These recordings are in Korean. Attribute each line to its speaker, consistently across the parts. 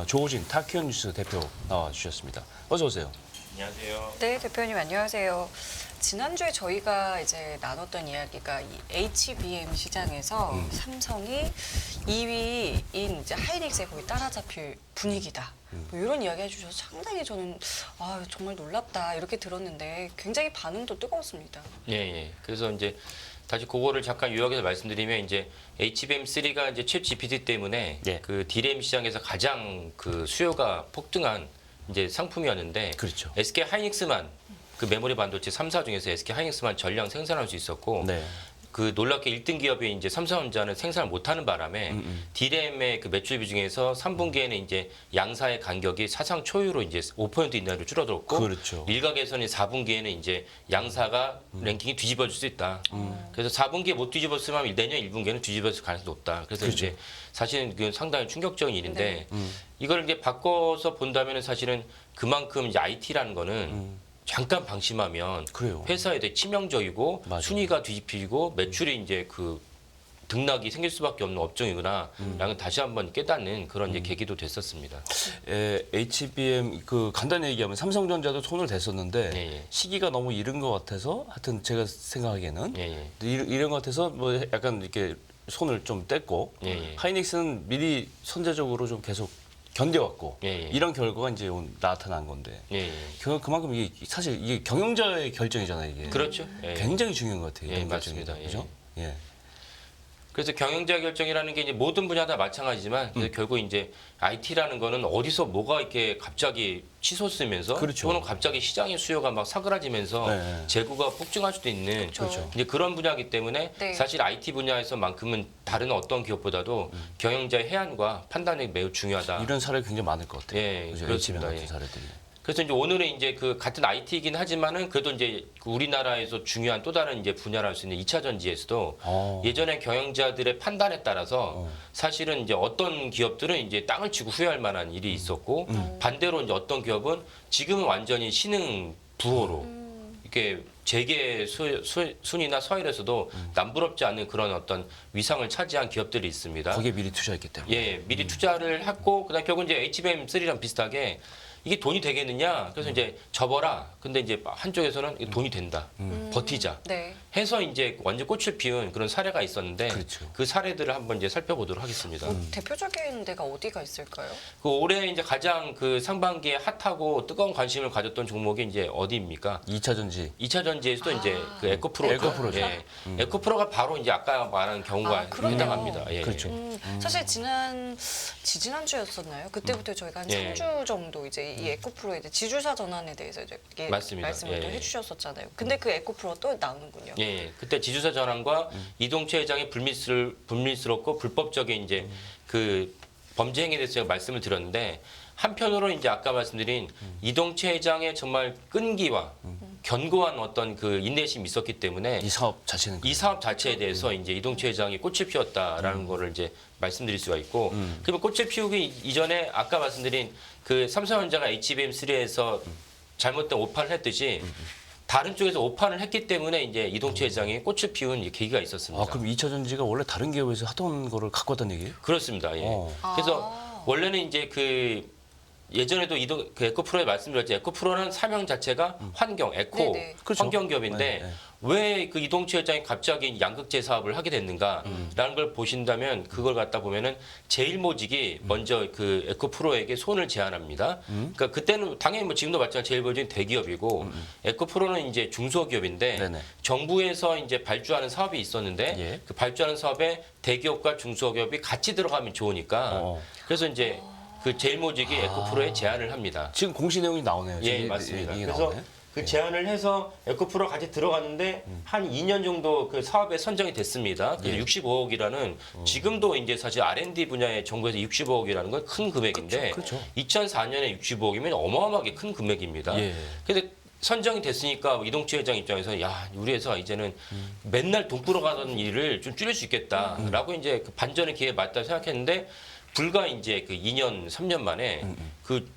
Speaker 1: 조호진 타키온 뉴스 대표 나와주셨습니다. 어서 오세요.
Speaker 2: 안녕하세요.
Speaker 3: 네, 대표님 안녕하세요. 지난주에 저희가 이제 나눴던 이야기가 이 HBM 시장에서 삼성이 2위인 이제 하이닉스에 거의 따라잡힐 분위기다. 뭐 이런 이야기 해주셔서 상당히 저는 정말 놀랍다 이렇게 들었는데 굉장히 반응도 뜨거웠습니다.
Speaker 2: 예. 그래서 이제 다시 그거를 잠깐 요약해서 말씀드리면 이제 HBM3가 이제 챗 GPT 때문에
Speaker 1: 예.
Speaker 2: 그 D램 시장에서 가장 그 수요가 폭등한 이제 상품이었는데
Speaker 1: 그렇죠.
Speaker 2: SK 하이닉스만 그 메모리 반도체 3사 중에서 SK 하이닉스만 전량 생산할 수 있었고
Speaker 1: 네.
Speaker 2: 그 놀랍게 1등 기업이 이제 삼성전자는 생산을 못하는 바람에 D램의 그 매출 비중에서 3분기에는 이제 양사의 간격이 사상 초유로 이제 5% 이내로 줄어들었고
Speaker 1: 그렇죠.
Speaker 2: 일각에서는 4분기에는 이제 양사가 랭킹이 뒤집어질 수 있다. 그래서 4분기에 못 뒤집었으면 내년 1분기에는 뒤집어질 가능성이 높다. 그래서
Speaker 1: 그렇죠.
Speaker 2: 이제 사실은 그 상당히 충격적인 일인데
Speaker 3: 네.
Speaker 2: 이걸 이제 바꿔서 본다면은 사실은 그만큼 이제 IT라는 거는 잠깐 방심하면
Speaker 1: 그래요.
Speaker 2: 회사에 되게 치명적이고
Speaker 1: 맞아요.
Speaker 2: 순위가 뒤집히고 매출이 이제 그 등락이 생길 수밖에 없는 업종이구나라는 다시 한번 깨닫는 그런 이제 계기도 됐었습니다.
Speaker 1: HBM 그 간단히 얘기하면 삼성전자도 손을 댔었는데
Speaker 2: 예.
Speaker 1: 시기가 너무 이른 것 같아서 하여튼 제가 생각하기에는
Speaker 2: 예.
Speaker 1: 이런 것 같아서 뭐 약간 이렇게 손을 좀 뗐고
Speaker 2: 예.
Speaker 1: 하이닉스는 미리 선제적으로 좀 계속 견뎌왔고
Speaker 2: 예.
Speaker 1: 이런 결과가 이제 나타난 건데
Speaker 2: 예.
Speaker 1: 그만큼 이게 사실 이게 경영자의 결정이잖아요 이게.
Speaker 2: 그렇죠. 예.
Speaker 1: 굉장히 중요한 것 같아요.
Speaker 2: 예,
Speaker 1: 이런
Speaker 2: 맞습니다.
Speaker 1: 결정이. 그죠? 예.
Speaker 2: 그래서 경영자 결정이라는 게 이제 모든 분야 다 마찬가지지만 그래서 결국 이제 IT라는 거는 어디서 뭐가 이렇게 갑자기 치솟으면서
Speaker 1: 그렇죠.
Speaker 2: 또는 갑자기 시장의 수요가 막 사그라지면서
Speaker 1: 네.
Speaker 2: 재고가 폭증할 수도 있는
Speaker 3: 그렇죠.
Speaker 2: 이제 그런 분야이기 때문에
Speaker 3: 네.
Speaker 2: 사실 IT 분야에서만큼은 다른 어떤 기업보다도 경영자의 해안과 판단이 매우 중요하다.
Speaker 1: 이런 사례 굉장히 많을 것 같아요.
Speaker 2: 예,
Speaker 1: 그죠?
Speaker 2: 그렇습니다.
Speaker 1: HBM 같은
Speaker 2: 예.
Speaker 1: 사례들이.
Speaker 2: 그래서 이제 오늘은 이제 그 같은 IT이긴 하지만은 그래도 이제 그 우리나라에서 중요한 또 다른 이제 분야를 할 수 있는 2차 전지에서도 예전에 경영자들의 판단에 따라서 사실은 이제 어떤 기업들은 이제 땅을 치고 후회할 만한 일이 있었고 반대로 이제 어떤 기업은 지금은 완전히 신흥 부호로 이렇게 재계 순위나 서열에서도 남부럽지 않은 그런 어떤 위상을 차지한 기업들이 있습니다.
Speaker 1: 거기에 미리 투자했기 때문에.
Speaker 2: 예, 미리 투자를 했고 그다음 결국 이제 HBM3랑 비슷하게 이게 돈이 되겠느냐? 그래서 이제 접어라. 근데 이제 한쪽에서는 이게 돈이 된다. 버티자.
Speaker 3: 네.
Speaker 2: 해서 이제 완전 꽃을 피운 그런 사례가 있었는데
Speaker 1: 그렇죠.
Speaker 2: 그 사례들을 한번 이제 살펴보도록 하겠습니다.
Speaker 3: 대표적인 데가 어디가 있을까요?
Speaker 2: 그 올해 이제 가장 그 상반기에 핫하고 뜨거운 관심을 가졌던 종목이 이제 어디입니까?
Speaker 1: 2차 전지.
Speaker 2: 2차 전지에서도 이제 그 에코프로.
Speaker 1: 에코프로죠.
Speaker 2: 예. 에코프로가 바로 이제 아까 말한 경우가
Speaker 3: 그러네요.
Speaker 2: 해당합니다. 예.
Speaker 1: 그렇죠.
Speaker 3: 사실 지지난주였었나요? 그때부터 저희가 한
Speaker 2: 예.
Speaker 3: 3주 정도 이제 이 에코프로의 이제 지주사 전환에 대해서 이제
Speaker 2: 맞습니다.
Speaker 3: 말씀을 또
Speaker 2: 예.
Speaker 3: 해주셨었잖아요. 근데 그 에코프로 또 나오는군요.
Speaker 2: 예, 그때 지주사 전환과 이동채 회장의 불미스럽고 불법적인 이제 그 범죄 행위에 대해서 제가 말씀을 드렸는데 한편으로 이제 아까 말씀드린 이동채 회장의 정말 끈기와 견고한 어떤 그 인내심이 있었기 때문에
Speaker 1: 이 사업 자체는
Speaker 2: 이 사업 자체에 대해서 이제 이동채 회장이 꽃을 피웠다라는 거를 이제 말씀드릴 수가 있고 그러면 꽃을 피우기 이전에 아까 말씀드린 그 삼성전자가 HBM3에서 잘못된 오판을 했듯이 다른 쪽에서 오판을 했기 때문에 이제 이동채 회장이 꽃을 피운 이제 계기가 있었습니다.
Speaker 1: 그럼 2차 전지가 원래 다른 기업에서 하던 거를 갖고 왔다는 얘기예요?
Speaker 2: 그렇습니다. 예. 그래서 원래는 이제 그 예전에도 그 에코프로에 말씀드렸죠. 에코프로는 사명 자체가 환경, 에코,
Speaker 3: 네네.
Speaker 1: 그렇죠.
Speaker 2: 환경 기업인데
Speaker 1: 네, 네.
Speaker 2: 왜 그 이동채 회장이 갑자기 양극재 사업을 하게 됐는가라는 걸 보신다면 그걸 갖다 보면은 제일모직이 먼저 그 에코프로에게 손을 제안합니다. 그러니까 그때는 당연히 뭐 지금도 마찬가지 제일모직은 대기업이고 에코프로는 이제 중소기업인데
Speaker 1: 네네.
Speaker 2: 정부에서 이제 발주하는 사업이 있었는데
Speaker 1: 예.
Speaker 2: 그 발주하는 사업에 대기업과 중소기업이 같이 들어가면 좋으니까 그래서 이제 그 제일모직이 에코프로에 제안을 합니다.
Speaker 1: 지금 공시 내용이 나오네요.
Speaker 2: 예,
Speaker 1: 지금
Speaker 2: 맞습니다.
Speaker 1: 얘기
Speaker 2: 그래서
Speaker 1: 나오네.
Speaker 2: 그 제안을 해서 에코프로 같이 들어갔는데 한 2년 정도 그 사업에 선정이 됐습니다. 그래서
Speaker 1: 예.
Speaker 2: 65억이라는 지금도 이제 사실 R&D 분야의 정부에서 65억이라는 건 큰 금액인데
Speaker 1: 그렇죠.
Speaker 2: 2004년에 65억이면 어마어마하게 큰 금액입니다.
Speaker 1: 예.
Speaker 2: 근데 선정이 됐으니까 이동채 회장 입장에서 야 우리 회사 이제는 맨날 돈 끌어가던 일을 좀 줄일 수 있겠다라고 이제 그 반전의 기회에 맞다 생각했는데 불과 이제 그 2년 3년 만에 그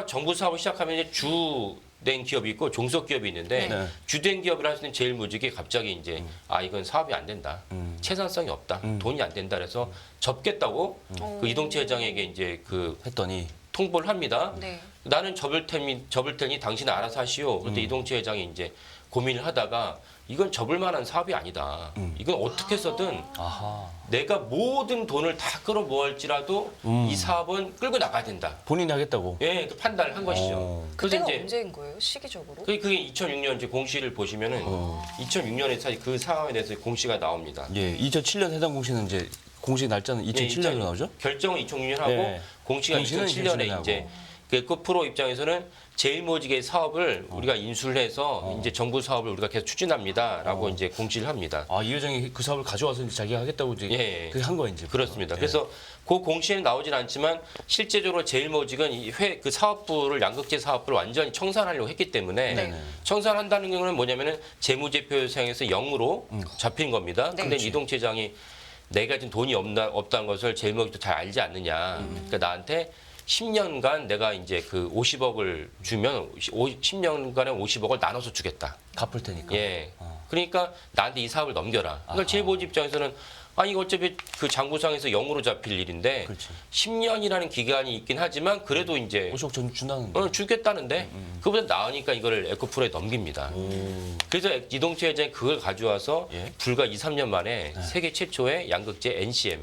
Speaker 2: 정부 사업을 시작하면 이제 주 주된 기업이 있고 종속 기업이 있는데
Speaker 3: 네.
Speaker 1: 네.
Speaker 2: 주된 기업을 할 수 있는 제일모직이 갑자기 이제 이건 사업이 안 된다. 채산성이 없다. 돈이 안 된다. 그래서 접겠다고 그 이동채 회장에게 이제 그
Speaker 1: 했더니
Speaker 2: 통보를 합니다.
Speaker 3: 네.
Speaker 2: 나는 접을 테니 당신은 알아서 하시오. 근데 이동채 회장이 이제 고민을 하다가 이건 접을 만한 사업이 아니다. 이건 어떻게 해서든
Speaker 1: 아하.
Speaker 2: 내가 모든 돈을 다 끌어모을지라도 이 사업은 끌고 나가야 된다.
Speaker 1: 본인이 하겠다고.
Speaker 2: 예, 그 판단을 한 것이죠. 그래서
Speaker 3: 그때가
Speaker 2: 이제
Speaker 3: 언제인 거예요? 시기적으로?
Speaker 2: 그게 2006년 이제 공시를 보시면은 2006년에 사실 그 사업에 대해서 공시가 나옵니다.
Speaker 1: 예, 2007년 해당 공시는 이제 공시 날짜는 2007년으로 나오죠?
Speaker 2: 결정은 2006년 하고
Speaker 1: 예.
Speaker 2: 공시가
Speaker 1: 공시는
Speaker 2: 2007년에
Speaker 1: 2007년에
Speaker 2: 이제 그 에코프로 입장에서는 제일모직의 사업을 우리가 인수를 해서 이제 정부 사업을 우리가 계속 추진합니다라고 이제 공시를 합니다.
Speaker 1: 아, 이 회장이 그 사업을 가져와서 이제 자기가 하겠다고 이제
Speaker 2: 예.
Speaker 1: 그게 한 거야 이제.
Speaker 2: 그렇습니다.
Speaker 1: 예.
Speaker 2: 그래서 그 공시에는 나오진 않지만 실제적으로 제일모직은 그 사업부를 양극재 사업부를 완전히 청산하려고 했기 때문에
Speaker 3: 네.
Speaker 2: 청산한다는 경우는 뭐냐면은 재무제표상에서 0으로 잡힌 겁니다.
Speaker 3: 네.
Speaker 2: 근데 이동체장이 내가 지금 돈이 없다는 것을 제일모직도 잘 알지 않느냐. 그러니까 나한테 10년간 내가 이제 그 50억을 주면 10년간에 50억을 나눠서 주겠다.
Speaker 1: 갚을 테니까.
Speaker 2: 예. 그러니까 나한테 이 사업을 넘겨라. 그러니까 제일모직 입장에서는 아니 이거 어차피 그 장부상에서 0으로 잡힐 일인데
Speaker 1: 그렇지.
Speaker 2: 10년이라는 기간이 있긴 하지만 그래도 이제
Speaker 1: 50억 전 준다는데.
Speaker 2: 주겠다는데 그보다 나으니까 이거를 에코프로에 넘깁니다. 그래서 이동채 회장이 그걸 가져와서
Speaker 1: 예.
Speaker 2: 불과 2, 3년 만에 세계 최초의 양극재 NCM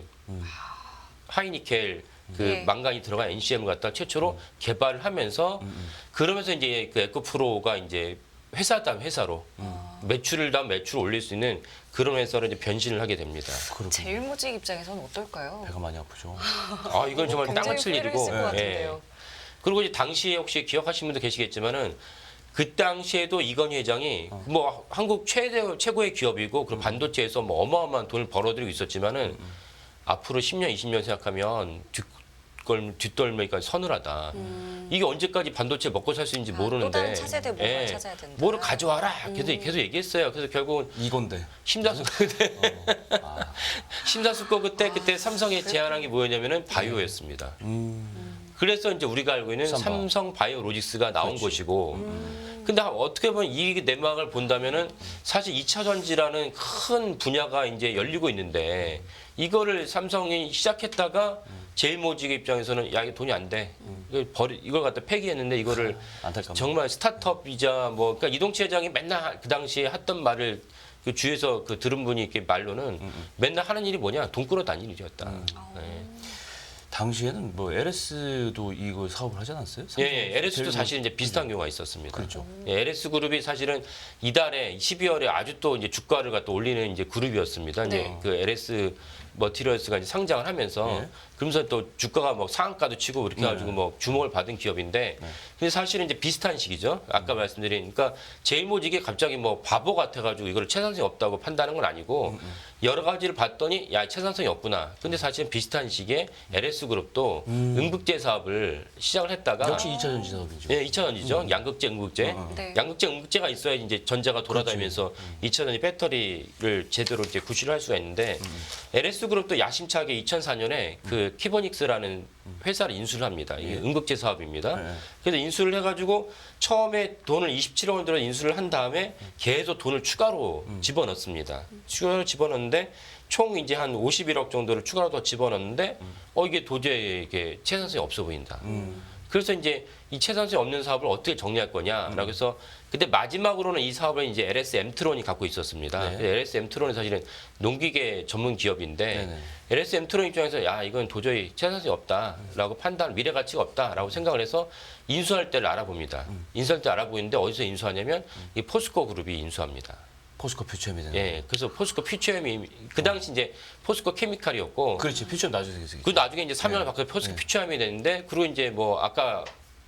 Speaker 2: 하이니켈 그
Speaker 3: 예.
Speaker 2: 망간이 들어간 NCM을 갖다 최초로 개발을 하면서 그러면서 이제 그 에코프로가 이제 회사다운 회사로 매출을 다운 매출을 올릴 수 있는 그런 회사로 이제 변신을 하게 됩니다.
Speaker 3: 제일모직 입장에서는 어떨까요?
Speaker 1: 배가 많이 아프죠.
Speaker 2: 아 이건 정말 땅을
Speaker 3: 굉장히
Speaker 2: 칠
Speaker 3: 후회를
Speaker 2: 일이고.
Speaker 3: 했을 것 같은데요.
Speaker 2: 그리고 이제 당시에 혹시 기억하시는 분도 계시겠지만은 그 당시에도 이건희 회장이 뭐 한국 최고의 기업이고 그리고 반도체에서 뭐 어마어마한 돈을 벌어들이고 있었지만은 앞으로 10년, 20년 생각하면 뒷덜미가 서늘하다. 이게 언제까지 반도체 먹고 살 수 있는지 모르는데.
Speaker 3: 또 다른 차세대 뭔가를 찾아야 된다.
Speaker 2: 뭐를 가져와라. 계속 얘기했어요. 그래서 결국은
Speaker 1: 이건데.
Speaker 2: 심사숙 그때 심사숙 거 그때 삼성에 제안한 게 뭐였냐면은 바이오였습니다. 그래서 이제 우리가 알고 있는 삼성 바이오로직스가 나온 것이고. 근데 어떻게 보면 이 내막을 본다면은 사실 2차 전지라는 큰 분야가 이제 열리고 있는데 이거를 삼성이 시작했다가 제일모직 입장에서는 야 이게 돈이 안 돼. 이걸 갖다 폐기했는데 이거를
Speaker 1: 안타깝네.
Speaker 2: 정말 스타트업이자 뭐 그러니까 이동채 회장이 맨날 그 당시에 했던 말을 그 주에서 그 들은 분이 이렇게 말로는 맨날 하는 일이 뭐냐 돈 끌어다니는 일이었다. 네.
Speaker 1: 당시에는 뭐 LS도 이거 사업을 하지 않았어요?
Speaker 2: 예, LS도 사실 이제 비슷한 경우가 있었습니다. 예, LS 그룹이 사실은 이달에 12월에 아주 또 이제 주가를 갖다 올리는 이제 그룹이었습니다. 이제
Speaker 3: 네.
Speaker 2: 그 LS 머티리얼스가 이제 상장을 하면서
Speaker 1: 네.
Speaker 2: 그러면서 또 주가가 뭐 상한가도 치고 이렇게 해가지고 뭐 주목을 받은 기업인데 근데 사실은 이제 비슷한 시기죠. 아까 말씀드린 그러니까 제일모직이 갑자기 뭐 바보 같아가지고 이걸 채산성이 없다고 판단한 건 아니고 여러 가지를 봤더니 야 채산성이 없구나. 근데 사실은 비슷한 시기에 LS 그룹도 응급제 사업을 시작을 했다가
Speaker 1: 역시 2차 전지 사업이죠.
Speaker 2: 예, 2차 전지죠. 양극재, 응극재.
Speaker 3: 네.
Speaker 2: 양극재, 응극재가 있어야 이제 전자가 돌아다니면서 2차 전지 배터리를 제대로 이제 구실을 할 수가 있는데 LS 그룹도 야심차게 2004년에 그 키보닉스라는 회사를 인수를 합니다. 이게 응극재 사업입니다.
Speaker 1: 네.
Speaker 2: 그래서 인수를 해가지고 처음에 돈을 27억 원 들어 인수를 한 다음에 계속 돈을 추가로 집어넣습니다. 추가로 집어넣는데 총 이제 한 51억 정도를 추가로 더 집어넣는데 이게 도저히 이게 채산성이 없어 보인다. 그래서 이제 이 채산성이 없는 사업을 어떻게 정리할 거냐라고 해서 근데 마지막으로는 이 사업을 이제 LS 엠트론이 갖고 있었습니다.
Speaker 1: 네.
Speaker 2: LS 엠트론은 사실은 농기계 전문 기업인데
Speaker 1: 네네.
Speaker 2: LS 엠트론 입장에서 야 이건 도저히 채산성이 없다라고 판단 미래 가치가 없다라고 생각을 해서 인수할 때를 알아봅니다. 인수할 때 알아보는데 어디서 인수하냐면 이 포스코 그룹이 인수합니다.
Speaker 1: 포스코 퓨처엠이 되는.
Speaker 2: 예, 그래서 포스코 퓨처엠이 그 당시 이제 포스코 케미칼이었고
Speaker 1: 그렇지. 퓨처엠 나중에 생겼어요.
Speaker 2: 그 나중에 이제 사명을 바꿔서 포스코 퓨처엠이 됐는데 그리고 이제 뭐 아까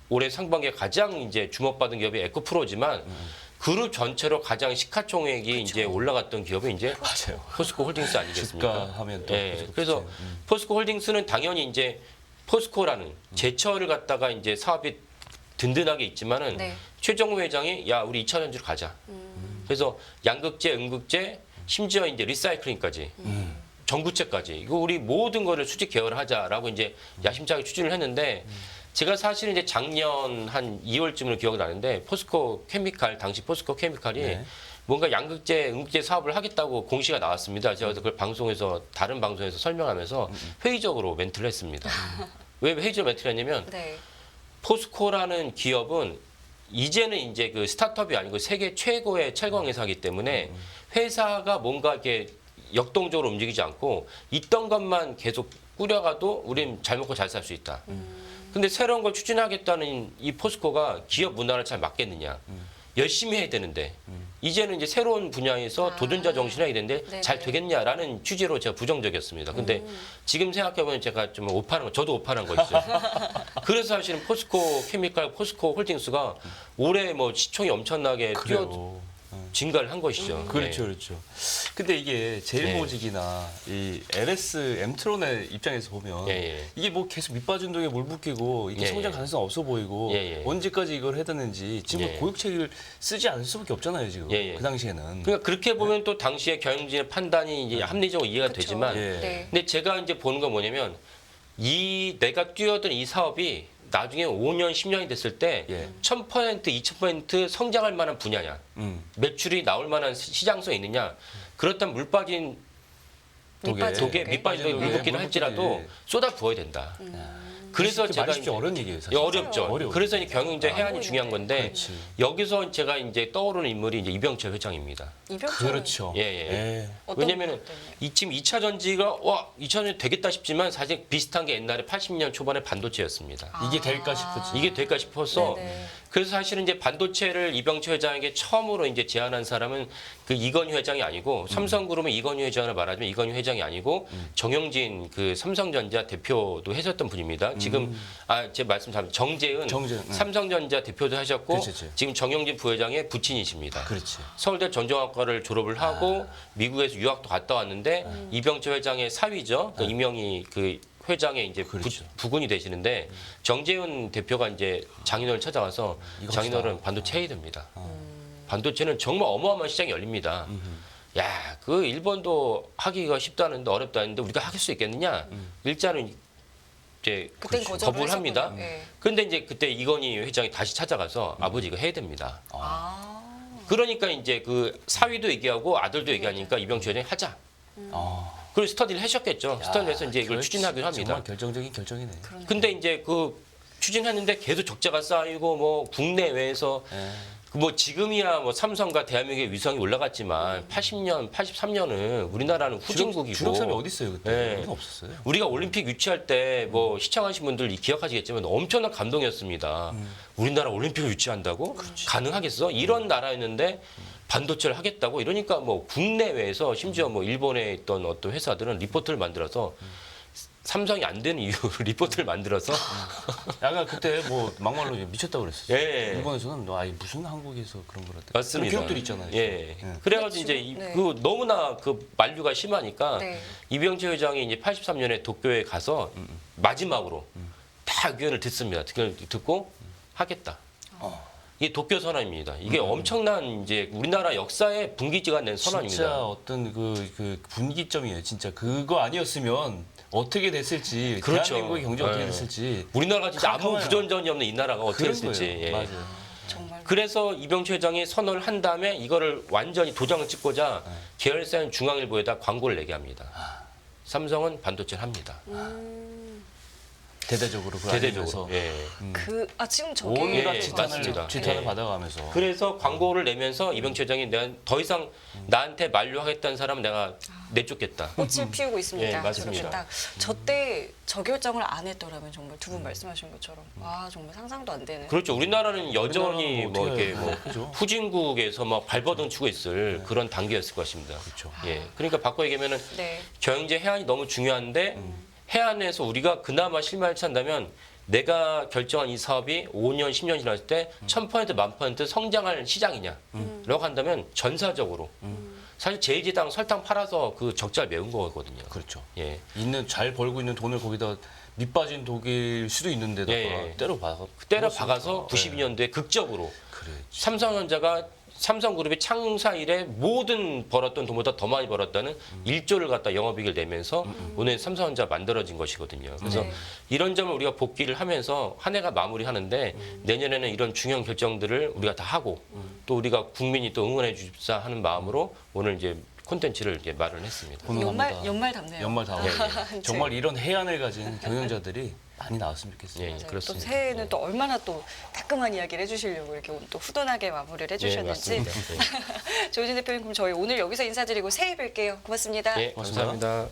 Speaker 2: 올해 상반기에 가장 이제 주목받은 기업이 에코프로지만 그룹 전체로 가장 시가총액이 이제 올라갔던 기업이 이제
Speaker 1: 맞아요.
Speaker 2: 포스코 홀딩스 아니겠습니까?
Speaker 1: 주가 하면 또
Speaker 2: 예,
Speaker 1: 포스코
Speaker 2: 그래서
Speaker 1: 퓨처엠.
Speaker 2: 포스코 홀딩스는 당연히 이제 포스코라는 제철을 갖다가 이제 사업이 든든하게 있지만은
Speaker 3: 네.
Speaker 2: 최정우 회장이 야 우리 2차 전지로 가자. 그래서 양극재, 응극재, 심지어 이제 리사이클링까지 전구체까지 이거 우리 모든 거를 수직 계열하자라고 이제 야심차게 추진을 했는데 제가 사실은 이제 작년 한 2월쯤으로 기억이 나는데 포스코 케미칼 당시 포스코 케미칼이
Speaker 1: 네.
Speaker 2: 뭔가 양극재, 음극재 사업을 하겠다고 공시가 나왔습니다. 제가 그걸 방송에서 다른 방송에서 설명하면서 회의적으로 멘트를 했습니다. 왜 회의적으로 멘트를 했냐면
Speaker 3: 네.
Speaker 2: 포스코라는 기업은 이제는 이제 그 스타트업이 아니고 세계 최고의 철강 회사이기 때문에 회사가 뭔가 이렇게 역동적으로 움직이지 않고 있던 것만 계속 꾸려가도 우린 잘 먹고 잘 살 수 있다. 근데 새로운 걸 추진하겠다는 이 포스코가 기업 문화를 잘 맞겠느냐. 열심히 해야 되는데 이제는 이제 새로운 분야에서 도전자 정신을 해야 되는데
Speaker 3: 네네.
Speaker 2: 잘 되겠냐라는 취지로 제가 부정적이었습니다. 근데 지금 생각해보면 제가 좀 오판한 거, 저도 오판한 거 있어요. 그래서 사실은 포스코 케미칼, 포스코 홀딩스가 올해 뭐 시총이 엄청나게
Speaker 1: 그래요.
Speaker 2: 증가를 한 것이죠.
Speaker 1: 그렇죠,
Speaker 2: 네.
Speaker 1: 그렇죠. 근데 이게 제일모직이나 이 LS 엠트론의 입장에서 보면
Speaker 2: 예, 예.
Speaker 1: 이게 뭐 계속 밑빠진 독에 물 붓기고 이게
Speaker 2: 예,
Speaker 1: 성장
Speaker 2: 예.
Speaker 1: 가능성 없어 보이고
Speaker 2: 예, 예.
Speaker 1: 언제까지 이걸 해야 되는지 지금
Speaker 2: 예.
Speaker 1: 고육책을 쓰지 않을 수밖에 없잖아요 지금
Speaker 2: 예, 예.
Speaker 1: 그 당시에는.
Speaker 2: 그러니까 그렇게 보면 또 당시에 경영진의 판단이 이제 합리적으로 이해가
Speaker 3: 그쵸.
Speaker 2: 되지만
Speaker 1: 예.
Speaker 3: 네.
Speaker 2: 근데 제가 이제 보는 건 뭐냐면 이 내가 뛰어든 이 사업이 나중에 5년, 10년이 됐을 때
Speaker 1: 예.
Speaker 2: 1000%, 2000% 성장할 만한 분야냐. 매출이 나올 만한 시장성이 있느냐. 그렇다면 물 빠진 독에 밑빠진 독에 물 붓기를 할지라도 쏟아 부어야 된다. 그래서
Speaker 1: 쉽게
Speaker 2: 제가
Speaker 1: 말이 쉽지
Speaker 2: 이제
Speaker 1: 어려운 얘기예요 사실.
Speaker 2: 어렵죠.
Speaker 1: 어려워.
Speaker 2: 그래서 이 경영자 해안이
Speaker 3: 보이는데.
Speaker 2: 중요한 건데
Speaker 1: 그렇지.
Speaker 2: 여기서 제가 이제 떠오르는 인물이 이제 이병철 회장입니다.
Speaker 3: 이병철
Speaker 1: 그렇죠.
Speaker 2: 예, 예.
Speaker 3: 어떤
Speaker 2: 왜냐면은
Speaker 3: 것 때문에?
Speaker 2: 이 지금 2차 전지가 와 2차 전지 되겠다 싶지만 사실 비슷한 게 옛날에 80년 초반에 반도체였습니다.
Speaker 1: 이게 될까 싶었지.
Speaker 2: 이게 될까 싶어서
Speaker 3: 네네.
Speaker 2: 그래서 사실은 이제 반도체를 이병철 회장에게 처음으로 이제 제안한 사람은 그 이건희 회장이 아니고 삼성그룹은 이건희 회장을 말하자면 이건희 회장이 아니고 정영진 그 삼성전자 대표도 했었던 분입니다. 지금 제 말씀 잘 정재은
Speaker 1: 정재은,
Speaker 2: 삼성전자 대표도 하셨고
Speaker 1: 그렇지, 그렇지.
Speaker 2: 지금 정영진 부회장의 부친이십니다.
Speaker 1: 그렇지.
Speaker 2: 서울대 전종학과를 졸업을 하고 미국에서 유학도 갔다 왔는데 이병철 회장의 사위죠. 그러니까 이명희 그 회장의 이제
Speaker 1: 그렇죠.
Speaker 2: 부군이 되시는데 정재훈 대표가 이제 장인어를 찾아와서
Speaker 1: 이거
Speaker 2: 장인어른
Speaker 1: 합시다.
Speaker 2: 반도체 해야 됩니다. 반도체는 정말 어마어마한 시장이 열립니다. 야, 그 일본도 하기가 쉽다는데 어렵다는데 우리가 할 수 있겠느냐? 일자는 이제
Speaker 3: 그땐 거절을
Speaker 2: 거부를 합니다.
Speaker 3: 했었군요. 예.
Speaker 2: 그런데 이제 그때 이건희 회장이 다시 찾아가서 아버지 이거 해야 됩니다.
Speaker 3: 아.
Speaker 2: 그러니까 이제 그 사위도 얘기하고 아들도 얘기하니까 이병철 회장이 하자. 그리고 스터디를 하셨겠죠. 스터디를 해서 이제 이걸
Speaker 1: 그렇지.
Speaker 2: 추진하기로 합니다.
Speaker 1: 정말 결정적인 결정이네.
Speaker 3: 그러네.
Speaker 2: 근데 이제 그 추진했는데 계속 적자가 쌓이고 뭐 국내외에서
Speaker 1: 예.
Speaker 2: 뭐 지금이야 뭐 삼성과 대한민국의 위성이 올라갔지만 80년, 83년은 우리나라는 후진국이고
Speaker 1: 주력사람이 어디 있어요 그때?
Speaker 2: 예.
Speaker 1: 우리는 없었어요.
Speaker 2: 우리가 올림픽 유치할 때 뭐 시청하신 분들 기억하시겠지만 엄청난 감동이었습니다. 우리나라 올림픽을 유치한다고? 가능하겠어? 이런 나라였는데 반도체를 하겠다고 이러니까 뭐 국내외에서 심지어 뭐 일본에 있던 어떤 회사들은 리포트를 만들어서 삼성이 안 되는 이유로 리포트를 만들어서
Speaker 1: 약간 그때 뭐 막말로 미쳤다고 그랬었어요.
Speaker 2: 예.
Speaker 1: 일본에서는 너 아니 무슨 한국에서 그런 거라.
Speaker 2: 맞습니다.
Speaker 1: 그런 기업들 있잖아요.
Speaker 2: 예.
Speaker 1: 예.
Speaker 2: 그래가지고 이제
Speaker 3: 네.
Speaker 2: 그 너무나 그 만류가 심하니까
Speaker 3: 네.
Speaker 2: 이병철 회장이 이제 83년에 도쿄에 가서 마지막으로 다 의견을 듣습니다. 의견을 듣고 하겠다. 이게 도쿄 선언입니다. 이게 엄청난 이제 우리나라 역사의 분기지가 낸 선언입니다.
Speaker 1: 진짜 어떤 그 분기점이에요. 진짜 그거 아니었으면 어떻게 됐을지
Speaker 2: 그렇죠.
Speaker 1: 대한민국의 경제 어떻게
Speaker 2: 예.
Speaker 1: 됐을지
Speaker 2: 우리나라가 진짜 아무
Speaker 1: 깜깜해요.
Speaker 2: 부전전이 없는 이 나라가 어떻게
Speaker 1: 그런
Speaker 2: 됐을지.
Speaker 1: 거예요.
Speaker 2: 예.
Speaker 1: 맞아요.
Speaker 3: 정말.
Speaker 2: 그래서 이병철 회장이 선언을 한 다음에 이거를 완전히 도장을 찍고자 계열사인 중앙일보에다 광고를 내게 합니다. 삼성은 반도체를 합니다.
Speaker 1: 대대적으로 그걸
Speaker 2: 대대적으로.
Speaker 1: 알리면서
Speaker 2: 예.
Speaker 3: 지금 저게
Speaker 1: 온갖
Speaker 2: 예, 맞습니다.
Speaker 1: 지탄을
Speaker 2: 예.
Speaker 1: 받아가면서
Speaker 2: 그래서 광고를 내면서 이병철 회장이 내가 더 이상 나한테 만류하겠다는 사람은 내가 내쫓겠다.
Speaker 3: 꽃을 피우고 있습니다.
Speaker 2: 예, 맞습니다.
Speaker 3: 저렇게 딱 저때 저 결정을 안 했더라면 정말 두 분 말씀하신 것처럼 와 정말 상상도 안 되는.
Speaker 2: 그렇죠. 우리나라는 여전히
Speaker 1: 우리나라는
Speaker 2: 뭐
Speaker 1: 어떻게
Speaker 2: 이렇게
Speaker 1: 해요?
Speaker 2: 뭐
Speaker 1: 그죠?
Speaker 2: 후진국에서 막 발버둥 치고 있을 그런 단계였을 것입니다.
Speaker 1: 그렇죠.
Speaker 2: 예. 그러니까 바꿔 얘기하면은
Speaker 3: 네.
Speaker 2: 경영제 해안이 너무 중요한데 해안에서 우리가 그나마 실마리를 찬다면 내가 결정한 이 사업이 5년, 10년 지났을 때 1000%, 10,000% 성장할 시장이냐라고 한다면 전사적으로 사실 제이지당 설탕 팔아서 그 적자를 메운 거거든요.
Speaker 1: 그렇죠.
Speaker 2: 예.
Speaker 1: 있는 잘 벌고 있는 돈을 거기다 밑빠진 독일 수도 있는데다가
Speaker 2: 예.
Speaker 1: 때려 박아.
Speaker 2: 때려 박아서 92년도에 극적으로
Speaker 1: 그래.
Speaker 2: 삼성전자가 삼성그룹이 창사 이래 모든 벌었던 돈보다 더 많이 벌었다는 1조를 갖다 영업이익을 내면서 오늘 삼성전자 만들어진 것이거든요. 그래서
Speaker 3: 네.
Speaker 2: 이런 점을 우리가 복귀를 하면서 한 해가 마무리하는데 내년에는 이런 중요한 결정들을 우리가 다 하고 또 우리가 국민이 또 응원해 주십사 하는 마음으로 오늘 이제 콘텐츠를 이렇게 마련을 했습니다.
Speaker 3: 연말 답네요.
Speaker 1: 연말 다
Speaker 3: 네.
Speaker 1: 정말 이런 해안을 가진 경영자들이 많이 나왔으면 좋겠어요.
Speaker 2: 예,
Speaker 3: 맞아요. 또
Speaker 2: 그렇습니다.
Speaker 3: 새해에는 또 얼마나 또 따끔한 이야기를 해주시려고 이렇게 또 후돈하게 마무리를 해주셨는지.
Speaker 2: 예, 맞습니다.
Speaker 3: 조진 대표님 그럼 저희 오늘 여기서 인사드리고 새해 뵐게요. 고맙습니다.
Speaker 2: 예, 감사합니다.